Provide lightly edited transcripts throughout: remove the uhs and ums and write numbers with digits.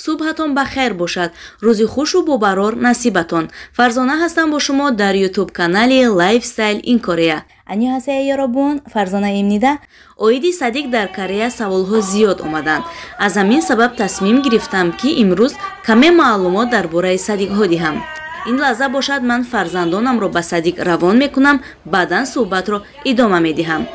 صبحتان بخیر باشد. روزی خوش و بابرار نصیبتان. فرزانه هستم با شما در یوتیوب کانال لایف استایل این کره. 안녕하세요 여러분. فرزانه امنیده. اویدی صدیق در کره سوالها زیاد اومدن. از همین سبب تصمیم گرفتم که امروز کمی معلومات درباره صدیق ها دهم. این لحظه باشد من فرزندانم رو به صدیق روان میکنم، بعداً صحبت رو ادامه میدهم.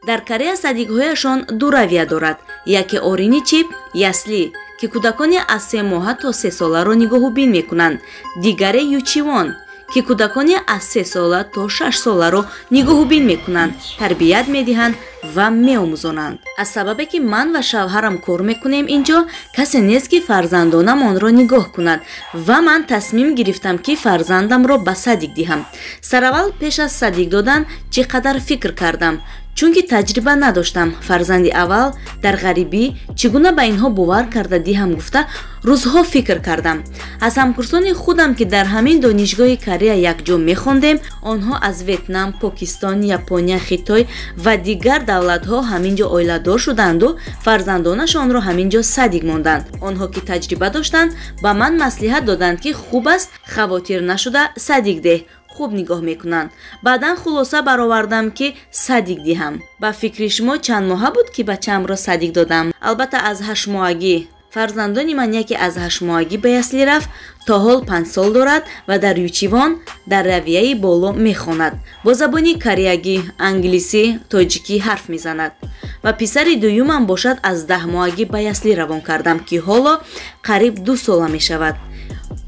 در کره صدیق‌هایشان دو رویه دارد. یکی орини чип ясли که کودکان از 3 ماه تا 3 ساله را نگاه‌بین می‌کنند. دیگری یوچیوان که کودکان از 3 ساله تا 6 ساله را نگاه‌بین می‌کنند، تربیت می‌دهند و می‌آموزانند. از سببی که من و شوهرم کار می‌کنیم اینجا، کسی نیست که فرزندانم آن را نگاه کند و من تصمیم گرفتم که فرزندم را به صدیق دهم. سراول پیش از صدیق دادن چقدر فکر کردم، چون که تجربه نداشتم. فرزندی اول در غریبی چگونه به اینها باور کرده دهم گفته روزها فکر کردم. از همکاران خودم که در همین دانشگاه کره یکجا می‌خواندیم، آنها از ویتنام، پاکستان، ژاپنیا، خیتای و دیگر دولت‌ها همینجا اویله‌دار شدند و فرزندانشان را همینجا صدیق ماندند. آنها که تجربه داشتند به من مصلحت دادند که خوب است خواطر نشده صدیق ده، خوب نگاه میکنند. بعدا خلاصه برآوردم که صدیق دهم. با فکر شما چند ماه بود که بچه‌ام را صدیق دادم؟ البته از 8 ماهگی. فرزندان من یکی از 8 ماهگی به یسلی رفت، تا حال 5 سال دارد و در یوچیوان در رویه بالا میخواند. با زبانی کریگی، انگلیسی، تاجیکی حرف میزند. و پسر دویمم باشد از 10 ماهگی به یسلی روان کردم که حالا قریب 2 ساله میشود.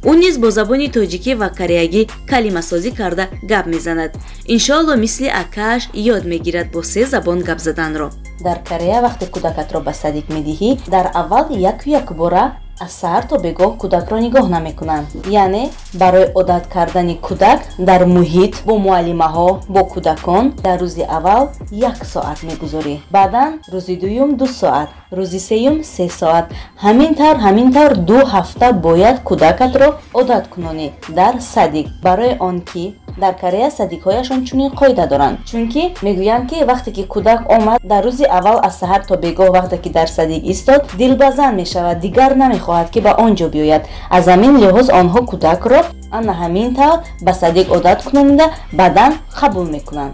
او نیز با زبانی تاجیکی و کریگی کلمه سازی کرده گپ میزند. انشالله مثل اکاش یاد میگیرد با 3 زبان گپ زدن را. در کره وقتی کودکت را به صدیق میدهی، در اول یک باره аз саҳар то бегоҳ кӯдакро нигоҳ намекунанд. яъне барои одат кардани кӯдак дар муҳит бо муаллимаҳо бо кӯдакон дар рӯзи аввал 1 соат мегузорӣ, баъдан рӯзи дуюм 2 соат, рӯзи сеюм 3 соат. ҳамин тавр 2 ҳафта бояд кӯдакатро одат кунонӣ дар садик. барои он ки дар Корея садикҳояшон чунин қоида доранд, чунки мегӯянд ки вақте ки кӯдак омад дар рӯзи аввал аз саҳар то бегоҳ вақте ки дар садик истод дилбазанд мешавад, дигар намехоҳад ки ба он ҷо биёяд. аз ҳамин лиҳоз онҳо кӯдакро ана ҳамин тавр ба садик одат кунонида баъдан қабул мекунанд.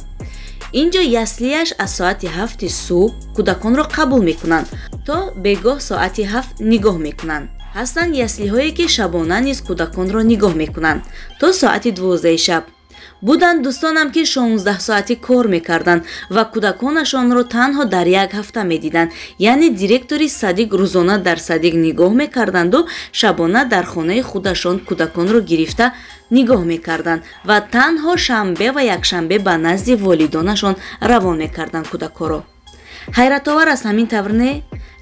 инҷо яслияш аз соати 7 субҳ кӯдаконро қабул мекунанд то бегоҳ соати 7 нигоҳ мекунанд. ҳастанд яслиҳое ки шабона низ кӯдаконро нигоҳ мекунанд то соати 12 шаб. буданд дӯстонам ки 16 соатӣ кор мекарданд ва кӯдаконашонро танҳо дар 1 ҳафта медиданд. яъне директори садик рӯзона дар садик нигоҳ мекарданду шабона дар хонаи худашон кӯдаконро гирифта нигоҳ мекарданд ва танҳо шанбе ва якшанбе ба назди волидонашон равон мекарданд кӯдакҳоро. ҳайратовар аст ҳамин тавр не?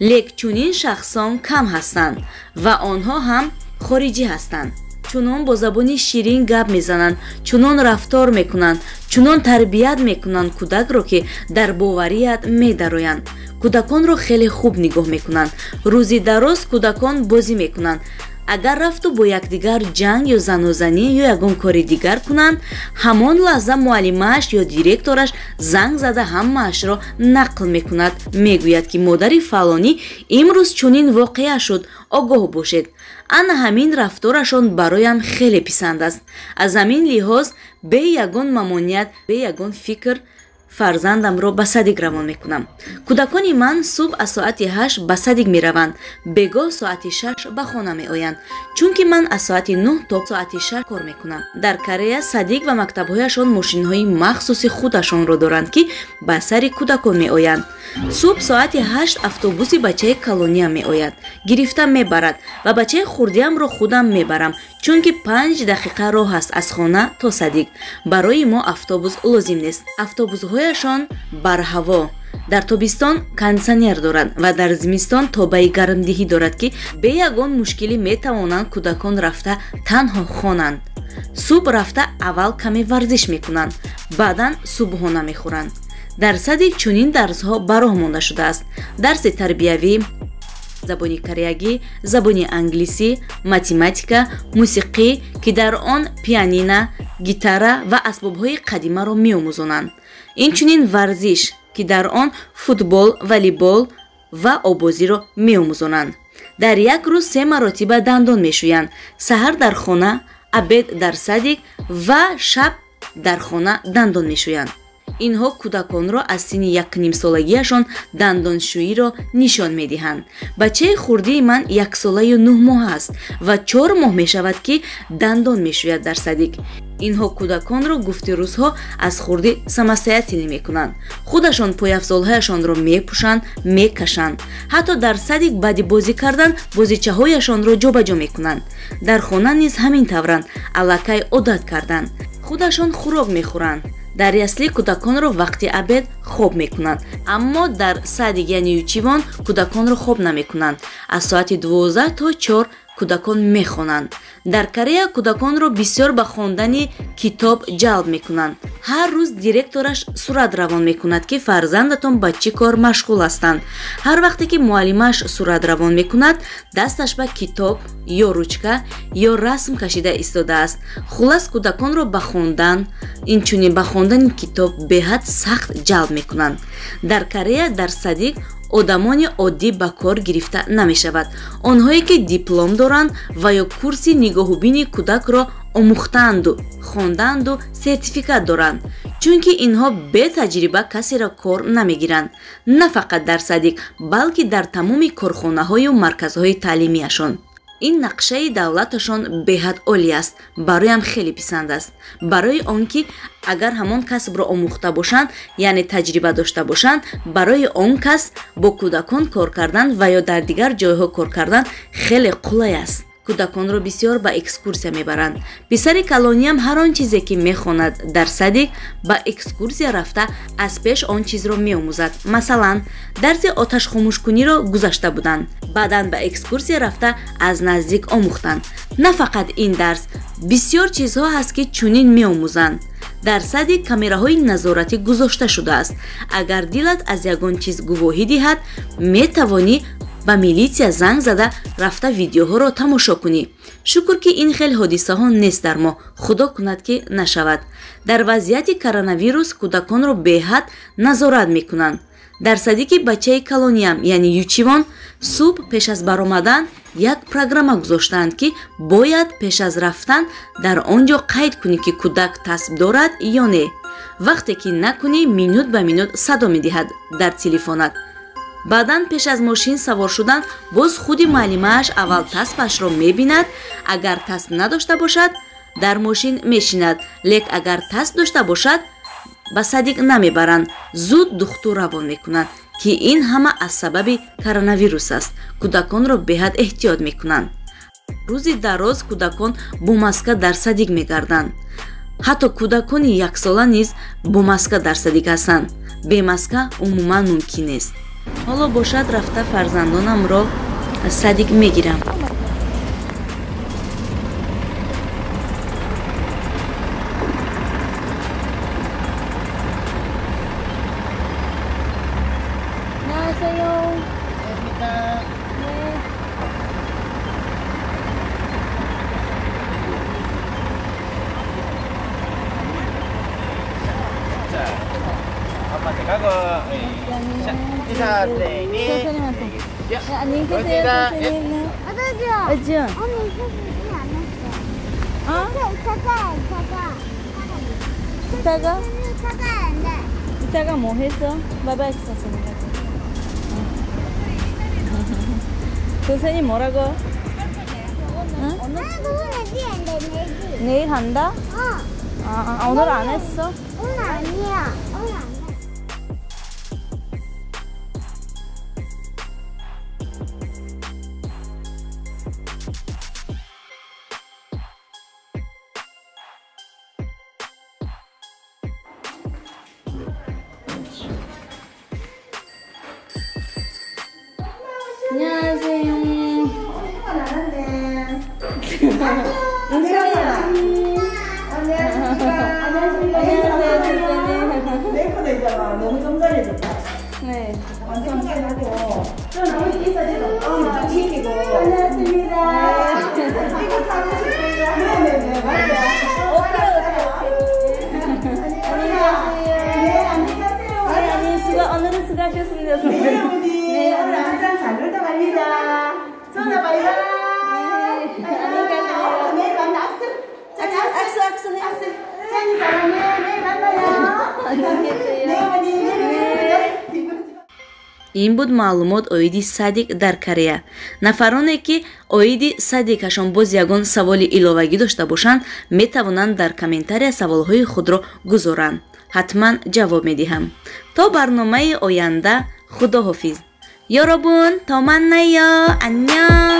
лек чунин шахсон кам ҳастанд ва онҳо ҳам хориҷӣ ҳастанд. чунон бо забони ширин гап мезананд, чунон рафтор мекунанд, чунон тарбият мекунанд кӯдакро ки дар боварият медароянд. кӯдаконро хеле хуб нигоҳ мекунанд. рӯзи дароз кӯдакон бозӣ мекунанд. агар рафту бо якдигар ҷанг ё занозанӣ ё ягон кори дигар кунанд, ҳамон лаҳза муаллимааш ё директораш занг зада ҳамаашро нақл мекунад, мегӯяд ки модари фалонӣ имрӯз чунин воқеа шуд, огоҳ бошед. ана ҳамин рафторашон бароям хеле писанд аст. аз ҳамин лиҳоз бе ягон мамоният, бе ягон фикр фарзандамро ба садик равон мекунам. кӯдакони ман субҳ аз соати 8 ба садик мераванд, бегоҳ соати 6 ба хона меоянд, чунки ман аз соати 9 то соати 6 кор мекунам. дар Корея садик ва мактабҳояшон мошинҳои махсуси худашонро доранд ки ба сари кӯдакон меоянд. субҳ соати 8 автобуси бачаи колония меояд, гирифта мебарад ва бачаи хурдиамро худам мебарам, чунки 5 дақиқа роҳ аст аз хона то садик. барои мо автобус лозим нест. автобусҳояшон барҳаво дар тобистон кондитсионер дорад ва дар зимистон тобаи гармдиҳӣ дорад ки бе ягон мушкилӣ метавонанд кӯдакон рафта танҳо хонанд. субҳ рафта аввал каме варзиш мекунанд, баъдан субҳона мехӯранд. дар садик чунин дарсҳо ба роҳ монда шудааст. дарси тарбиявӣ, забони кореягӣ, забони англисӣ, математика, мусиқӣ ки дар он пианино, гитара ва асбобҳои қадимаро меомӯзонанд. инчунин варзиш ки дар он футбол, волейбол ва обозиро меомӯзонанд. дар як рӯз 3 маротиба дандон мешӯянд. саҳар дар хона, абед дар садик ва шаб дар хона дандон мешӯянд. инҳо кӯдаконро аз синни 1,5-солагиашон дандоншӯиро нишон медиҳанд. бачаи хурдии ман 1 солаю 9 моҳ аст ва 4 моҳ мешавад ки дандон мешӯяд дар садик. инҳо кӯдаконро гуфти рӯзҳо аз хурдӣ самостоятелӣ мекунанд. худашон пойафзолҳояшонро мепӯшанд, мекашанд. ҳатто дар садик баъди бозӣ кардан бозичаҳояшонро ҷобаҷо мекунанд. дар хона низ ҳамин тавранд, аллакай одат карданд. худашон хӯрок мехӯранд. дар ясли кӯдаконро вақти абед хоб мекунанд, аммо дар садик яъне ючивон кӯдаконро хоб намекунанд. аз соати 12 то 4 кӯдакон мехонанд. дар Корея кӯдаконро бисёр ба хондани китоб ҷалб мекунанд. ҳар рӯз директораш сурат равон мекунад ки фарзандатон ба чӣ кор машғул ҳастанд. ҳар вақте ки муаллимааш сурат равон мекунад, дасташ ба китоб ё ручка ё расм кашида истодааст. хулас кӯдаконро ба хондан, инчунин ба хондани китоб беҳад сахт ҷалб мекунанд. дар Корея дар садик одамони оддӣ ба кор гирифта намешавад. онҳое ки диплом доранд ва ё курси нигоҳубини кӯдакро омӯхтаанду хондаанду сертификат доранд, чунки инҳо бе таҷриба касеро кор намегиранд, на фақат дар садик, балки дар тамоми корхонаҳою марказҳои таълимияшон. ин нақшаи давлаташон беҳад олӣ аст, бароям хеле писанд аст. барои он ки агар ҳамон касбро омӯхта бошанд, яъне таҷриба дошта бошанд, барои он кас бо кӯдакон кор кардан ва ё дар дигар ҷойҳо кор кардан хеле қулай аст. кӯдаконро бисёр ба экскурсия мебаранд. писари калониам ҳар он чизе ки мехонад дар садик ба экскурсия рафта аз пеш он чизро меомӯзад. масалан дарси оташхомӯшкуниро гузашта буданд, баъдан ба экскурсия рафта аз наздик омӯхтанд. на фақат ин дарс, бисёр чизҳо ҳаст ки чунин меомӯзанд. дар садик камераҳои назоратӣ гузошта шудааст. агар дилат аз ягон чиз гувоҳӣ диҳад, метавонӣ ба милитсия занг зада рафта видеоҳоро тамошо кунӣ. шукр ки ин хел ҳодисаҳо нест дар мо, худо кунад ки нашавад. дар вазъияти коронавирус кӯдаконро беҳад назорат мекунанд. дар садики бачаи колониям яъне ючивон субҳ пеш аз баромадан як программа гузоштаанд ки бояд пеш аз рафтан дар он ҷо қайд кунӣ ки кӯдак тасб дорад ё не. вақте ки накунӣ минут ба минут садо медиҳад дар телефонат. баъдан пеш аз мошин савор шудан боз худи муаллимааш аввал таспашро мебинад. агар тасб надошта бошад дар мошин мешинад, лек агар тасб дошта бошад ба садик намебаранд, зуд духту равон мекунанд ки ин ҳама аз сабаби коронавирус аст. кӯдаконро беҳад эҳтиёт мекунанд. рӯзи дароз кӯдакон бо маска дар садик мегарданд. ҳатто кӯдакони яксола низ бо маска дар садик ҳастанд. бемаска умуман мумкин нест. ҳоло бошад рафта фарзандонамро садик мегирам. 안녕히 계세요, 선생님. 어지연. 이따가 뭐 했어? 바이바이 선생님. 선생님 뭐라고? 응? 내일 간다? 오늘 안 했어? 오늘 아니야. 오늘 안 해. 안녕하세요. 은서야. 안녕하세요, 선생님. 메이크업 있잖아. 너무 정갈해졌다. 네. 완전 깨놓고. 좀 우리 인사드리고, 지키고. 안녕하십니다. 이거 타고 싶어요. 네네네, 맞아. 오케이. 안녕히 가세요. 네, 안녕히 가세요. 네, 오늘은 수고하셨습니다, 네, 선생님. 어머니. 오늘 항상 잘 놀다 갑니다. 전화 봐요. 안녕히 가세요. 내일 만나. 악수 해. 짠이 사랑해. 내일 만나요. 안녕히 계세요. 네, 어머니. ин буд маълумот оиди садик дар корея. нафароне ки оиди садикашон боз ягон саволи иловагӣ дошта бошанд, метавонанд дар комментария саволҳои худро гузоранд. ҳатман ҷавоб медиҳам. то барномаи оянда худоҳофиз. ёробун, то маннаё, аньён.